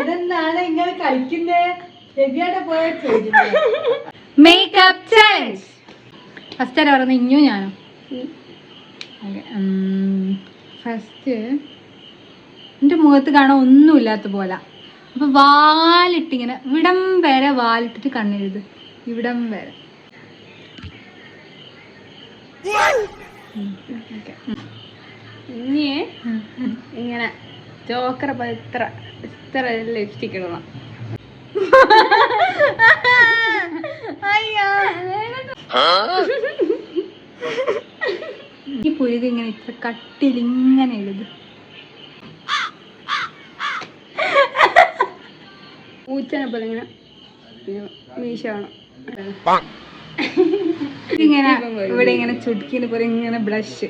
ഇതെന്താണ് ഇങ്ങനെ കളിക്കുന്നേ? Makeup challenge. First ആരാ പറയുന്നത്? ഇഞ്ഞു ഞാനോ? ഫസ്റ്റ് എൻ്റെ മുഖത്ത് കാണാൻ ഒന്നുമില്ലാത്ത പോലെ. അപ്പൊ വാലിട്ടിങ്ങനെ ഇവിടം വരെ വാലിട്ടിട്ട് കണ്ണെഴുത്. ഇവിടം വരെ. ഇനി ഇങ്ങനെ ജോക്കർ ഇത്ര ഇത്ര ലിപ്സ്റ്റിക് ഇടണം. ഈ പുരുക ഇങ്ങനെ ഇത്ര കട്ടിലിങ്ങനെ എഴുത്. പൂച്ചനെ പോലെ ഇങ്ങനെ മീശ വേണം. ഇങ്ങനെ ഇവിടെ ഇങ്ങനെ ചുടുക്കിന് പോലെ ഇങ്ങനെ ബ്ലഷ്.